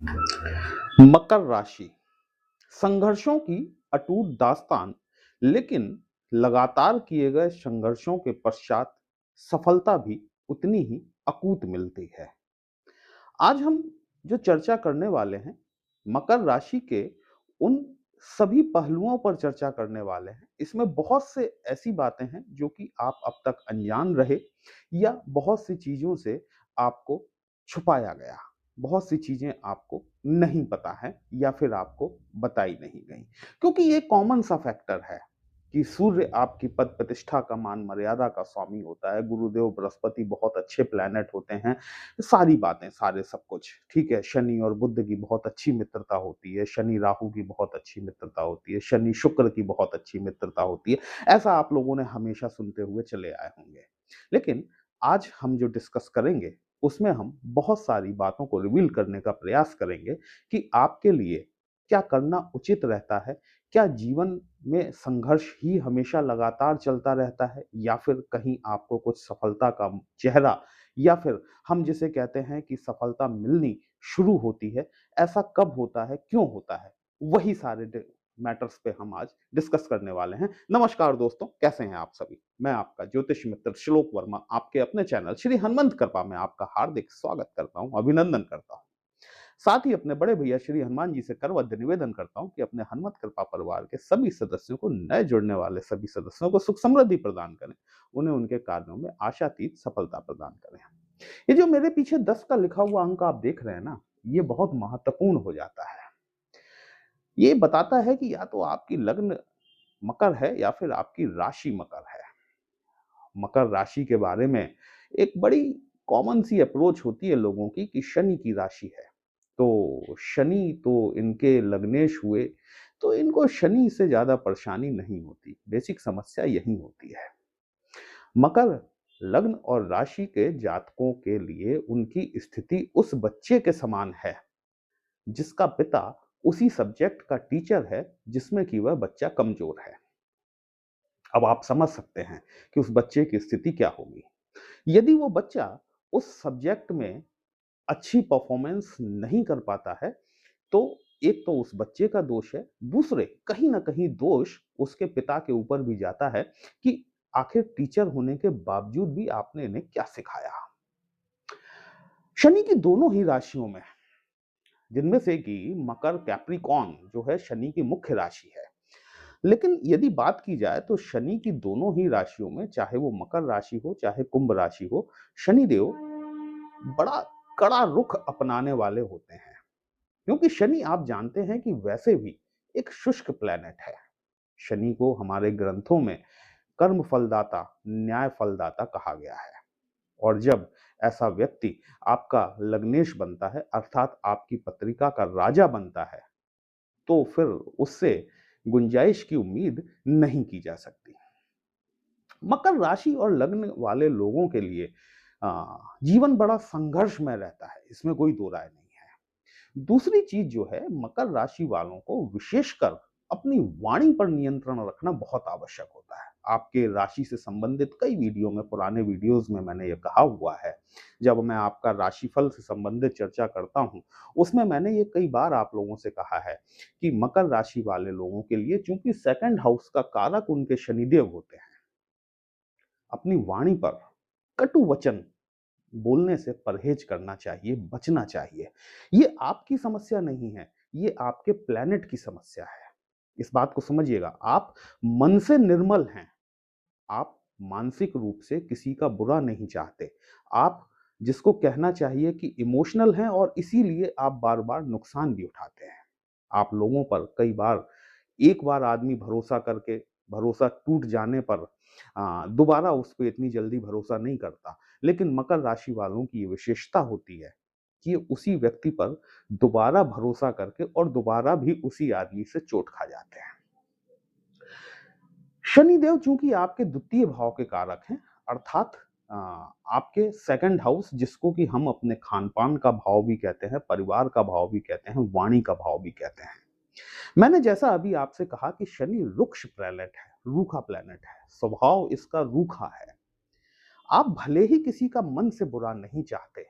मकर राशि संघर्षों की अटूट दास्तान, लेकिन लगातार किए गए संघर्षों के पश्चात सफलता भी उतनी ही अकूत मिलती है। आज हम जो चर्चा करने वाले हैं, मकर राशि के उन सभी पहलुओं पर चर्चा करने वाले हैं। इसमें बहुत से ऐसी बातें हैं जो कि आप अब तक अनजान रहे या बहुत सी चीज़ों से आपको छुपाया गया। बहुत सी चीज़ें आपको नहीं पता है या फिर आपको बताई नहीं गई। क्योंकि ये कॉमन सा फैक्टर है कि सूर्य आपकी पद प्रतिष्ठा का मान मर्यादा का स्वामी होता है, गुरुदेव बृहस्पति बहुत अच्छे प्लैनेट होते हैं, सारी बातें, सारे सब कुछ, ठीक है? शनि और बुध की बहुत अच्छी मित्रता होती है, शनि राहु की बहुत अच्छी मित्रता होती है, शनि शुक्र की बहुत अच्छी मित्रता होती है। ऐसा आप लोगों ने हमेशा सुनते हुए चले आए होंगे। लेकिन आज हम जो डिस्कस करेंगे, उसमें हम बहुत सारी बातों को रिवील करने का प्रयास करेंगे कि आपके लिए क्या करना उचित रहता है? क्या जीवन में संघर्ष ही हमेशा लगातार चलता रहता है या फिर कहीं आपको कुछ सफलता का चेहरा या फिर हम जिसे कहते हैं कि सफलता मिलनी शुरू होती है, ऐसा कब होता है, क्यों होता है? वही सारे मैटर्स पे हम आज डिस्कस करने वाले हैं। नमस्कार दोस्तों, कैसे हैं आप सभी? मैं आपका ज्योतिष मित्र श्लोक वर्मा आपके अपने चैनल श्री हनुमंत कृपा में आपका हार्दिक स्वागत करता हूं, अभिनंदन करता हूं। साथ ही अपने बड़े भैया श्री हनुमान जी से करवद्य निवेदन करता हूं कि अपने हनुमत कृपा परिवार के सभी सदस्यों को, नए जुड़ने वाले सभी सदस्यों को सुख समृद्धि प्रदान करें, उन्हें उनके कार्यों में आशातीत सफलता प्रदान करें। ये जो मेरे पीछे 10 का लिखा हुआ अंक आप देख रहे हैं ना, ये बहुत महत्वपूर्ण हो जाता है। ये बताता है कि या तो आपकी लग्न मकर है या फिर आपकी राशि मकर है। मकर राशि के बारे में एक बड़ी कॉमन सी अप्रोच होती है लोगों की कि शनि की राशि है। तो शनि तो इनके लग्नेश हुए, तो इनको शनि से ज़्यादा परेशानी नहीं होती। बेसिक समस्या यही होती है। मकर लग्न और राशि के जातकों के लिए उनकी स्थिति उस बच्चे के समान है जिसका पिता उसी सब्जेक्ट का टीचर है जिसमें कि वह बच्चा कमजोर है। अब आप समझ सकते हैं कि उस बच्चे की स्थिति क्या होगी। यदि वो बच्चा उस सब्जेक्ट में अच्छी परफॉर्मेंस नहीं कर पाता है, तो एक तो उस बच्चे का दोष है, दूसरे कहीं न कहीं दोष उसके पिता के ऊपर भी जाता है कि आखिर टीचर होने के बावजूद भी आपने इन्हें क्या सिखाया? शनि की दोनों ही राशियों में, जिनमें से कि मकर कैप्रिकॉर्न जो है शनि की मुख्य राशि है। लेकिन यदि बात की जाए तो शनि की दोनों ही राशियों में, चाहे वो मकर राशि हो, चाहे कुंभ राशि हो, शनिदेव बड़ा कड़ा रुख अपनाने वाले होते हैं। क्योंकि शनि आप जानते हैं कि वैसे भी एक शुष्क प्लैनेट है। शनि को हमारे ग्रंथों में कर्म फलदाता, न्याय फलदाता कहा गया है। और जब ऐसा व्यक्ति आपका लग्नेश बनता है, अर्थात आपकी पत्रिका का राजा बनता है, तो फिर उससे गुंजाइश की उम्मीद नहीं की जा सकती। मकर राशि और लग्न वाले लोगों के लिए जीवन बड़ा संघर्षमय रहता है, इसमें कोई दो राय नहीं है। दूसरी चीज जो है, मकर राशि वालों को विशेषकर अपनी वाणी पर नियंत्रण रखना बहुत आवश्यक होता है। आपके राशि से संबंधित कई वीडियो में, पुराने वीडियोस में मैंने ये कहा हुआ है। जब मैं आपका राशिफल से संबंधित चर्चा करता हूं, उसमें मैंने ये कई बार आप लोगों से कहा है कि मकर राशि वाले लोगों के लिए, चूंकि सेकंड हाउस का कारक उनके शनिदेव होते हैं, अपनी वाणी पर कटु वचन बोलने से परहेज करना चाहिए, बचना चाहिए। ये आपकी समस्या नहीं है, ये आपके प्लैनेट की समस्या है। इस बात को समझिएगा, आप मन से निर्मल हैं, आप मानसिक रूप से किसी का बुरा नहीं चाहते। आप जिसको कहना चाहिए कि इमोशनल हैं और इसीलिए आप बार-बार नुकसान भी उठाते हैं। आप लोगों पर कई बार, एक बार आदमी भरोसा करके, भरोसा टूट जाने पर दोबारा उस पे इतनी जल्दी भरोसा नहीं करता। लेकिन मकर राशि वालों की ये विशेषता होती है कि ये उसी व्यक्ति पर दोबारा भरोसा करके और दोबारा भी उसी आदमी से चोट खा जाते हैं। शनिदेव चूंकि आपके द्वितीय भाव के कारक हैं, अर्थात आपके सेकंड हाउस, जिसको कि हम अपने खान-पान का भाव भी कहते हैं, परिवार का भाव भी कहते हैं, वाणी का भाव भी कहते हैं। मैंने जैसा अभी आपसे कहा कि शनि रुक्ष प्लैनेट है, रूखा प्लैनेट है, स्वभाव इसका रूखा है। आप भले ही किसी का मन से बुरा नहीं चाहते,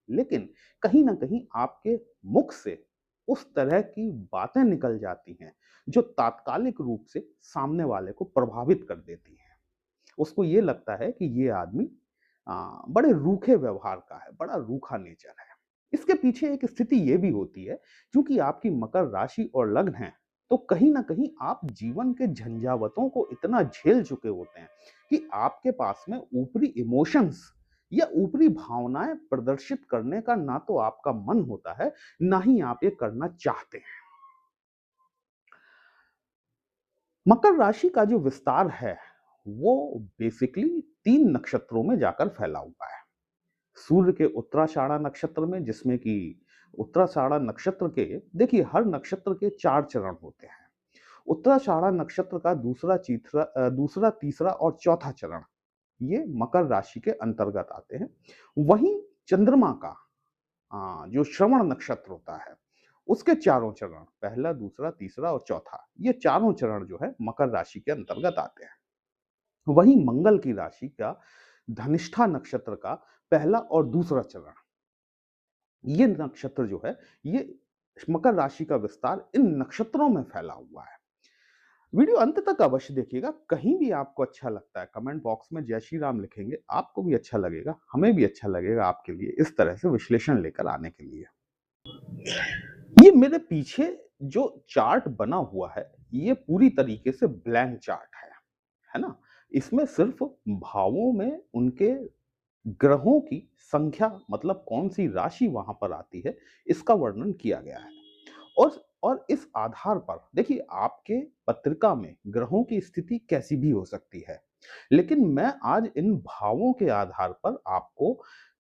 लेकिन कहीं न कहीं आपके मुख से उस तरह की बातें निकल जाती हैं जो तात्कालिक रूप से सामने वाले को प्रभावित कर देती हैं। उसको ये लगता है कि ये आदमी बड़े रूखे व्यवहार का है, बड़ा रूखा नेचर है। इसके पीछे एक स्थिति ये भी होती है, क्योंकि आपकी मकर राशि और लग्न है, तो कहीं न कहीं आप जीवन के झंझावातों को इतना झेल चुके होते हैं कि आपके पास में ऊपरी इमोशंस या ऊपरी भावनाएँ प्रदर्शित करने का ना तो आपका मन होता है, ना ही आप ये करना चाहते हैं। मकर राशि का जो विस्तार है, वो बेसिकली 3 नक्षत्रों में जाकर फैला हुआ है। सूर्य के उत्तराषाढ़ा नक्षत्र में, जिसमें कि उत्तराषाढ़ा नक्षत्र के, देखिए हर नक्षत्र के 4 चरण होते हैं। उत्तराषाढ़ा नक्षत्र का दूसरा, तीसरा और चौथा चरण ये मकर राशि के अंतर्गत आते हैं। वहीं चंद्रमा का जो श्रवण नक्षत्र होता है, उसके चारों चरण, पहला, दूसरा, तीसरा और चौथा, ये चारों चरण जो है मकर राशि के अंतर्गत आते हैं। वहीं मंगल की राशि का धनिष्ठा नक्षत्र का पहला और दूसरा चरण, ये नक्षत्र जो है, ये मकर राशि का विस्तार इन नक्षत्रों में फैला हुआ है। वीडियो अंत तक अवश्य देखिएगा। कहीं भी आपको अच्छा लगता है, कमेंट बॉक्स में जय श्री राम लिखेंगे, आपको भी अच्छा लगेगा, हमें भी अच्छा लगेगा आपके लिए इस तरह से विश्लेषण लेकर आने के लिए। ये मेरे पीछे जो चार्ट बना हुआ है, ये पूरी तरीके से ब्लैंक चार्ट है ना? इसमें सिर्फ भावों में उनके ग्रहों की संख्या, मतलब कौन-सी राशि वहाँ पर आती है, इसका वर्णन किया गया है। और इस आधार पर देखिए, आपके पत्रिका में ग्रहों की स्थिति कैसी भी हो सकती है। लेकिन मैं आज इन भावों के आधार पर आपको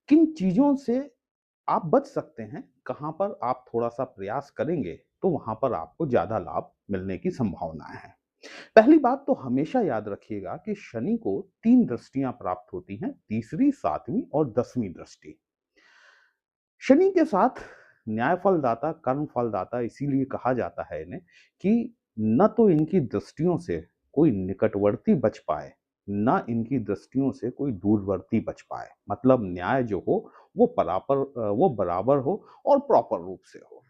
किन चीज़ों से आप बच सकते हैं, कहाँ पर आप थोड़ा-सा प्रयास करेंगे, तो वहाँ पर आपको ज़्यादा लाभ मिलने की संभावनाएँ हैं। पहली बात तो हमेशा याद रखिएगा कि शनि को 3 दृष्टियाँ प्राप्त होती हैं, तीसरी, 7वीं और 10वीं दृष्टि। शनि के साथ न्याय फलदाता, कर्म फलदाता इसीलिए कहा जाता है इन्हें कि न तो इनकी दृष्टियों से कोई निकटवर्ती बच पाए, ना इनकी दृष्टियों से कोई दूरवर्ती बच पाए। मतलब न्याय जो हो वो बराबर हो और प्रॉपर रूप से हो।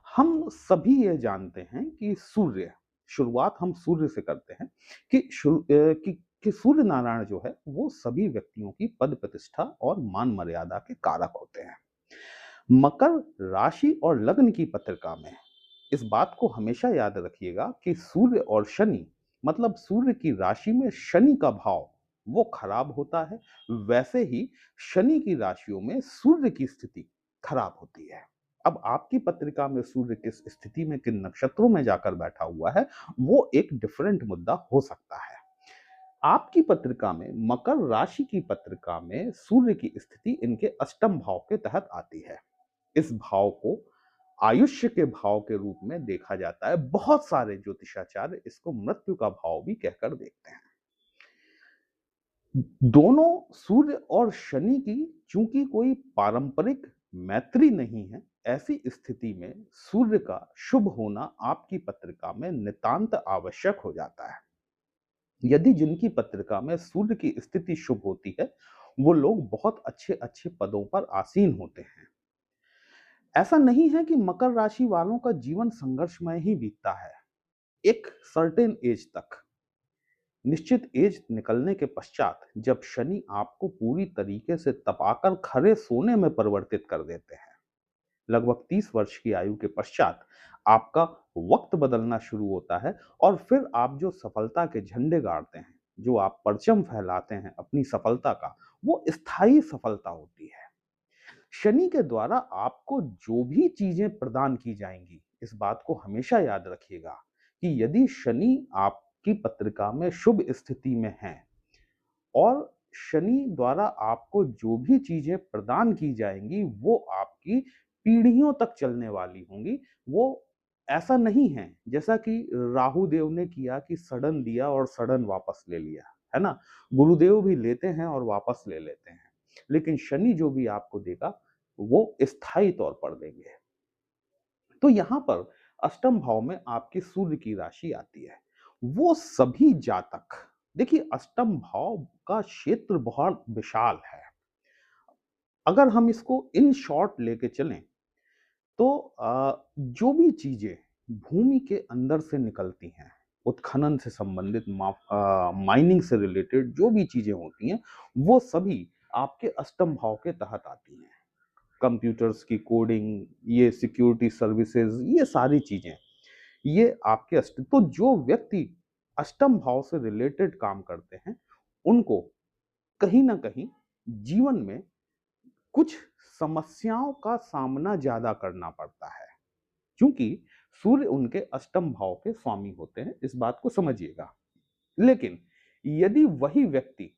हम सभी ये जानते हैं कि सूर्य, शुरुआत हम सूर्य से करते हैं कि सूर्य नारायण जो है, वो सभी व्यक्तियों की पद प्रतिष्ठा और मान मर्यादा के कारक होते हैं। मकर राशि और लग्न की पत्रिका में इस बात को हमेशा याद रखिएगा कि सूर्य और शनि, मतलब सूर्य की राशि में शनि का भाव वो खराब होता है, वैसे ही शनि की राशियों में सूर्य की स्थिति खराब होती है। अब आपकी पत्रिका में सूर्य किस स्थिति में, किन नक्षत्रों में जाकर बैठा हुआ है, वो एक डिफरेंट मुद्दा हो सकता है। आपकी पत्रिका में, मकर राशि की पत्रिका में सूर्य की स्थिति इनके अष्टम भाव के तहत आती है। इस भाव को आयुष्य के भाव के रूप में देखा जाता है। बहुत सारे ज्योतिषाचार्य इसको मृत्यु का भाव भी कहकर देखते हैं। दोनों सूर्य और शनि की चूंकि कोई पारंपरिक मैत्री नहीं है, ऐसी स्थिति में सूर्य का शुभ होना आपकी पत्रिका में नितांत आवश्यक हो जाता है। यदि जिनकी पत्रिका में सूर्य की स्थिति शुभ होती है, वो लोग बहुत अच्छे अच्छे पदों पर आसीन होते हैं। ऐसा नहीं है कि मकर राशि वालों का जीवन संघर्षमय ही बीतता है। एक सर्टेन एज तक, निश्चित एज निकलने के पश्चात, जब शनि आपको पूरी तरीके से तपाकर खरे सोने में परिवर्तित कर देते हैं, लगभग 30 वर्ष की आयु के पश्चात आपका वक्त बदलना शुरू होता है और फिर आप जो सफलता के झंडे गाड़ते हैं, जो आप परचम फहलाते हैं अपनी सफलता का, वो स्थायी सफलता होती है। शनि के द्वारा आपको जो भी चीजें प्रदान की जाएंगी, इस बात को हमेशा याद रखिएगा कि यदि शनि आपकी पत्रिका में शुभ स्थिति में है और शनि द्वारा आपको जो भी चीजें प्रदान की जाएंगी, वो आपकी पीढ़ियों तक चलने वाली होंगी। वो ऐसा नहीं है जैसा कि राहु देव ने किया कि सडन दिया और सडन वापस ले लिया, है ना? गुरुदेव भी लेते हैं और वापस ले लेते हैं, लेकिन शनि जो भी आपको देगा, वो स्थायी तौर पर देंगे। तो यहां पर अष्टम भाव में आपके सूर्य की राशि आती है। वो सभी जातक, देखिए अष्टम भाव का क्षेत्र बहुत विशाल है। अगर हम इसको इन शॉर्ट लेके चलें, तो जो भी चीजें भूमि के अंदर से निकलती हैं, उत्खनन से संबंधित, माइनिंग से रिलेटेड जो भी चीजें होती हैं, वो सभी आपके अष्टम भाव के तहत आती हैं। कंप्यूटर्स की कोडिंग, ये सिक्योरिटी सर्विसेज, ये सारी चीजें, ये आपके तो जो व्यक्ति अष्टम भाव से रिलेटेड काम करते हैं, उनको कहीं ना कहीं जीवन में कुछ समस्याओं का सामना ज्यादा करना पड़ता है, क्योंकि सूर्य उनके अष्टम भाव के स्वामी होते हैं, इस बात को समझिएगा। लेकिन यदि वही व्यक्ति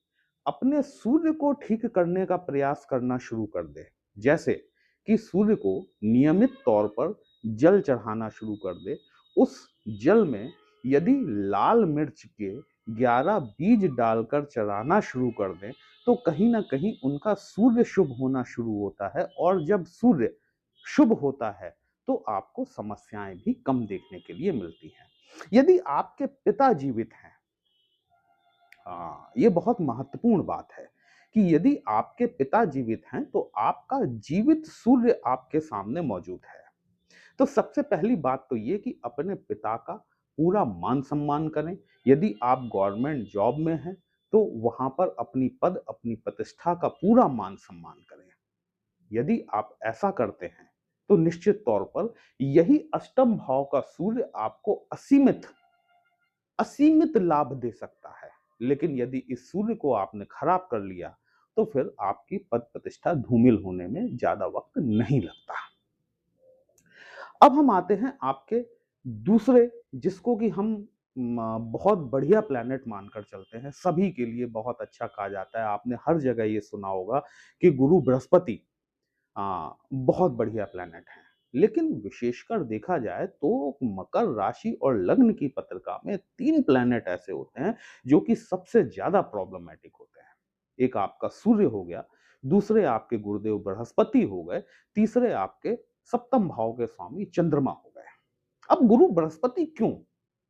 अपने सूर्य को ठीक करने का प्रयास करना शुरू कर दे, जैसे कि सूर्य को नियमित तौर पर जल चढ़ाना शुरू कर दे, उस जल में यदि लाल मिर्च के 11 बीज डालकर चढ़ाना शुरू कर दें, तो कहीं ना कहीं उनका सूर्य शुभ होना शुरू होता है, और जब सूर्य शुभ होता है तो आपको समस्याएं भी कम देखने के लिए मिलती हैं। यदि आपके पिता जीवित हैं, हाँ, ये बहुत महत्वपूर्ण बात है कि यदि आपके पिता जीवित हैं तो आपका जीवित सूर्य आपके सामने मौजूद है। तो सबसे पहली बात तो ये कि अपने पिता का पूरा मान सम्मान करें। यदि आप गवर्नमेंट जॉब में हैं तो वहां पर अपनी पद, अपनी प्रतिष्ठा का पूरा मान सम्मान करें। यदि आप ऐसा करते हैं तो निश्चित तौर पर यही अष्टम भाव का सूर्य आपको असीमित असीमित लाभ दे सकता है। लेकिन यदि इस सूर्य को आपने खराब कर लिया तो फिर आपकी पद प्रतिष्ठा धूमिल होने में ज्यादा वक्त नहीं लगता। अब हम आते हैं आपके दूसरे, जिसको कि हम बहुत बढ़िया प्लैनेट मानकर चलते हैं, सभी के लिए बहुत अच्छा कहा जाता है। आपने हर जगह ये सुना होगा कि गुरु बृहस्पति बहुत बढ़िया प्लैनेट है। लेकिन विशेषकर देखा जाए तो मकर राशि और लग्न की पत्रिका में 3 प्लैनेट ऐसे होते हैं जो कि सबसे ज्यादा प्रॉब्लमैटिक होते हैं। एक आपका सूर्य हो गया, दूसरे आपके गुरुदेव बृहस्पति हो गए, तीसरे आपके सप्तम भाव के स्वामी चंद्रमा हो गए। अब गुरु बृहस्पति क्यों?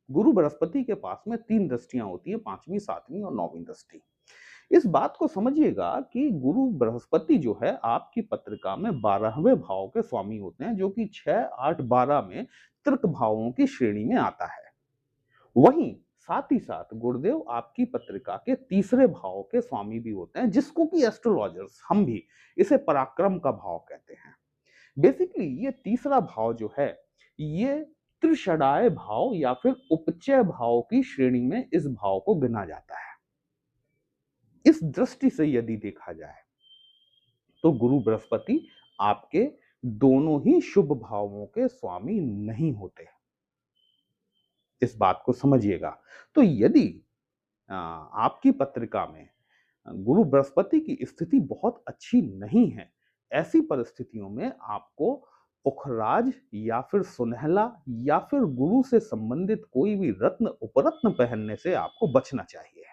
गुरु बृहस्पति के पास में 3 दृष्टियां होती हैं, 5वीं, 7वीं और 9वीं दृष्टि। इस बात को समझिएगा कि गुरु बृहस्पति जो है आपकी पत्रिका में 12वें भाव के स्वामी होते हैं, जो कि 6, 8, 12 में तृक भावों की श्रेणी में आता है। वहीं साथ ही साथ गुरुदेव आपकी पत्रिका के तीसरे भाव के स्वामी भी होते हैं, जिसको कि एस्ट्रोलॉजर्स हम भी इसे पराक्रम का भाव कहते हैं। बेसिकली ये तीसरा भाव जो है, ये त्रिषडाय भाव या फिर उपचय भाव की श्रेणी में इस भाव को गिना जाता है। इस दृष्टि से यदि देखा जाए तो गुरु बृहस्पति आपके दोनों ही शुभ भावों के स्वामी नहीं होते। इस बात को समझिएगा। तो यदि आपकी पत्रिका में गुरु बृहस्पति की स्थिति बहुत अच्छी नहीं है, ऐसी परिस्थितियों में आपको पुखराज या फिर सुनहला या फिर गुरु से संबंधित कोई भी रत्न, उपरत्न पहनने से आपको बचना चाहिए।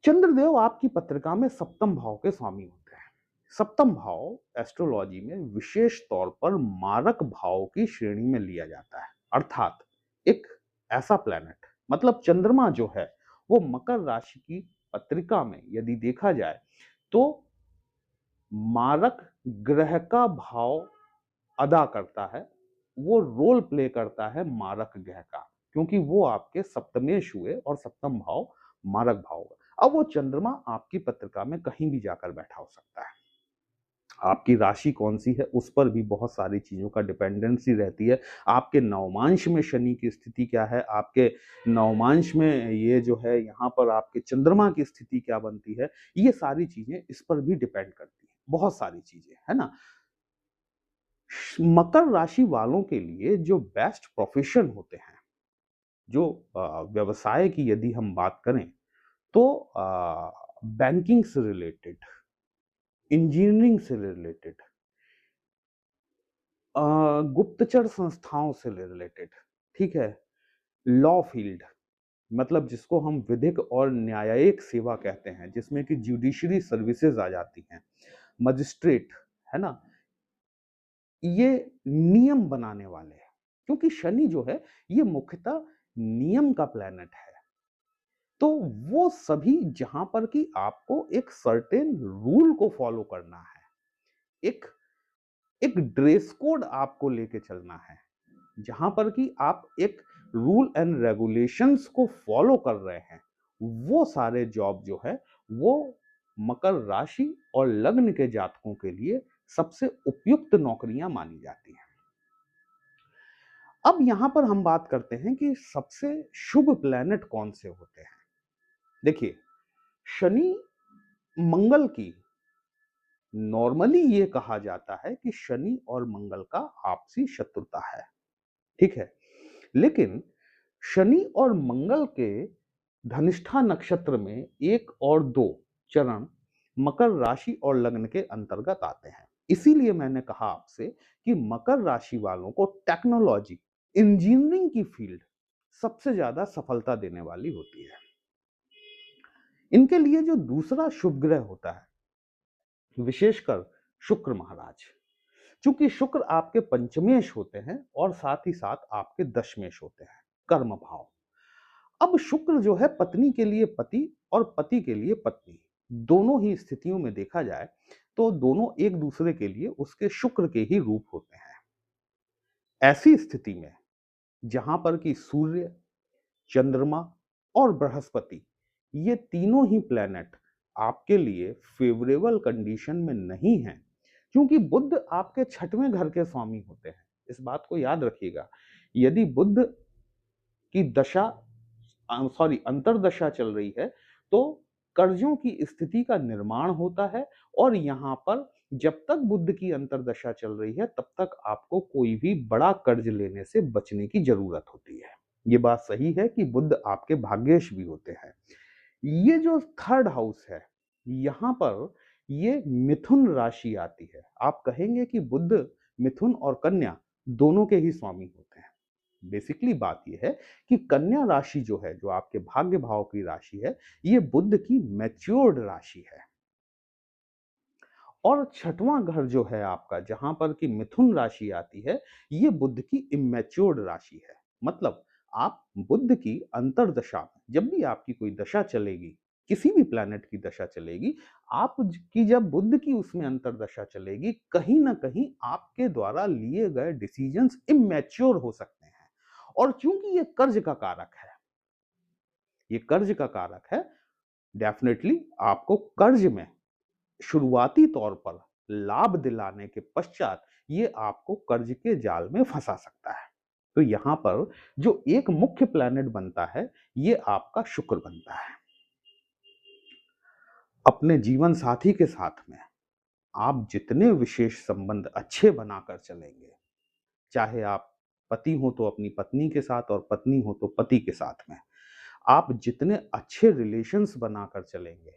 चंद्रदेव आपकी पत्रिका में सप्तम भाव के स्वामी होते हैं। सप्तम भाव एस्ट्रोलॉजी में विशेष तौर पर मारक भाव की श्रेणी में लिया जाता है, अर्थात एक ऐसा प्लैनेट, मतलब चंद्रमा जो है वो मकर राशि की पत्रिका में यदि देखा जाए तो मारक ग्रह का भाव अदा करता है, वो रोल प्ले करता है मारक ग्रह का, क्योंकि वो आपके सप्तमेश हुए और सप्तम भाव मारक भाव हुआ। अब वो चंद्रमा आपकी पत्रिका में कहीं भी जाकर बैठा हो सकता है। आपकी राशि कौन सी है उस पर भी बहुत सारी चीजों का डिपेंडेंसी रहती है। आपके नवमांश में शनि की स्थिति क्या है, आपके नवमांश में ये जो है यहाँ पर आपके चंद्रमा की स्थिति क्या बनती है, ये सारी चीजें इस पर भी डिपेंड करती है, बहुत सारी चीजें, है ना। मकर राशि वालों के लिए जो बेस्ट प्रोफेशन होते हैं, जो व्यवसाय की यदि हम बात करें तो बैंकिंग से रिलेटेड, इंजीनियरिंग से रिलेटेड, गुप्तचर संस्थाओं से रिलेटेड, ठीक है, लॉ फील्ड, मतलब जिसको हम विधिक और न्यायिक सेवा कहते हैं, जिसमें कि जुडिशरी सर्विसेज आ जाती हैं, मजिस्ट्रेट, है ना, ये नियम बनाने वाले हैं, क्योंकि शनि जो है ये मुख्यतः नियम का प्लैनेट है। तो वो सभी जहां पर कि आपको एक सर्टेन रूल को फॉलो करना है, एक एक ड्रेस कोड आपको लेके चलना है, जहां पर कि आप एक रूल एंड रेगुलेशंस को फॉलो कर रहे हैं। वो सारे जॉब जो है वो मकर राशि और लग्न के जातकों के लिए सबसे उपयुक्त नौकरियां मानी जाती हैं। अब यहां पर हम बात करते हैं कि सबसे शुभ प्लैनेट कौन से होते हैं। देखिए, शनि मंगल की नॉर्मली ये कहा जाता है कि शनि और मंगल का आपसी शत्रुता है, ठीक है। लेकिन शनि और मंगल के धनिष्ठा नक्षत्र में 1 और 2 चरण मकर राशि और लग्न के अंतर्गत आते हैं। इसीलिए मैंने कहा आपसे कि मकर राशि वालों को टेक्नोलॉजी, इंजीनियरिंग की फील्ड सबसे ज्यादा सफलता देने वाली होती है। इनके लिए जो दूसरा शुभ ग्रह होता है, विशेषकर शुक्र महाराज, चूंकि शुक्र आपके पंचमेश होते हैं और साथ ही साथ आपके दशमेश होते हैं, कर्म भाव। अब शुक्र जो है पत्नी के लिए पति और पति के लिए पत्नी, दोनों ही स्थितियों में देखा जाए तो दोनों एक दूसरे के लिए उसके शुक्र के ही रूप होते हैं। ऐसी स्थिति में जहां पर कि सूर्य, चंद्रमा और बृहस्पति, ये तीनों ही प्लैनेट आपके लिए फेवरेबल कंडीशन में नहीं है, क्योंकि बुध आपके छठवें घर के स्वामी होते हैं। इस बात को याद रखिएगा। यदि बुध की दशा, सॉरी, अंतरदशा चल रही है तो कर्जों की स्थिति का निर्माण होता है, और यहां पर जब तक बुध की अंतरदशा चल रही है तब तक आपको कोई भी बड़ा कर्ज लेने से बचने की जरूरत होती है। ये बात सही है कि बुध आपके भाग्येश भी होते हैं। ये जो थर्ड हाउस है, यहां पर ये मिथुन राशि आती है। आप कहेंगे कि बुध मिथुन और कन्या दोनों के ही स्वामी होते हैं। बेसिकली बात यह है कि कन्या राशि जो है, जो आपके भाग्य भाव की राशि है, ये बुध की मैच्योर्ड राशि है। और छठवां घर जो है आपका, जहां पर कि मिथुन राशि आती है, ये बुध की इमेच्योर्ड राशि है। मतलब आप बुध की अंतरदशा में, जब भी आपकी कोई दशा चलेगी, किसी भी प्लैनेट की दशा चलेगी, आप की जब बुध की उसमें अंतरदशा चलेगी, कहीं ना कहीं आपके द्वारा लिए गए डिसीजंस इमेच्योर हो सकते हैं। और चूंकि ये कर्ज का कारक है, ये कर्ज का कारक है, डेफिनेटली आपको कर्ज में शुरुआती तौर पर लाभ दिलाने के पश्चात ये आपको कर्ज के जाल में फंसा सकता है। तो यहां पर जो एक मुख्य प्लैनेट बनता है, ये आपका शुक्र बनता है। अपने जीवन साथी के साथ में आप जितने विशेष संबंध अच्छे बनाकर चलेंगे, चाहे आप पति हो तो अपनी पत्नी के साथ और पत्नी हो तो पति के साथ में, आप जितने अच्छे रिलेशंस बनाकर चलेंगे,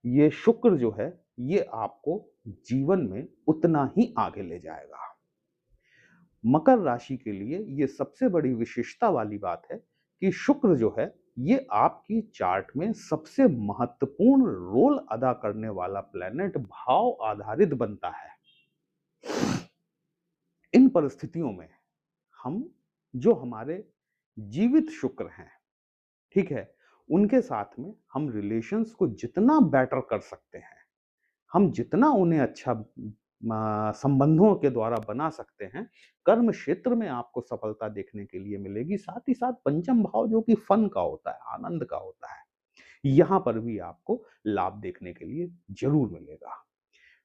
ये शुक्र जो है ये आपको जीवन में उतना ही आगे ले जाएगा। मकर राशि के लिए ये सबसे बड़ी विशेषता वाली बात है कि शुक्र जो है ये आपकी चार्ट में सबसे महत्वपूर्ण रोल अदा करने वाला प्लैनेट भाव आधारित बनता है। इन परिस्थितियों में हम, जो हमारे जीवित शुक्र हैं, ठीक है, उनके साथ में हम रिलेशंस को जितना बेटर कर सकते हैं, हम जितना उन्हें अच्छा संबंधों के द्वारा बना सकते हैं, कर्म क्षेत्र में आपको सफलता देखने के लिए मिलेगी। साथ ही साथ पंचम भाव जो कि फन का होता है, आनंद का होता है, यहां पर भी आपको लाभ देखने के लिए जरूर मिलेगा।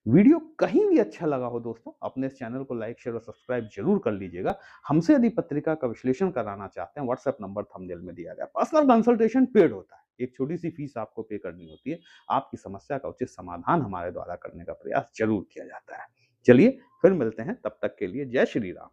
वीडियो कहीं भी अच्छा लगा हो दोस्तों, अपने इस चैनल को लाइक, शेयर और सब्सक्राइब जरूर कर लीजिएगा। हमसे यदि पत्रिका का विश्लेषण कराना चाहते हैं, व्हाट्सएप नंबर थंबनेल में दिया गया। पर्सनल कंसल्टेशन पेड होता है, एक छोटी सी फीस आपको पे करनी होती है। आपकी समस्या का उचित समाधान हमारे द्वारा करने का प्रयास जरूर किया जाता है। चलिए फिर मिलते हैं, तब तक के लिए जय श्री राम।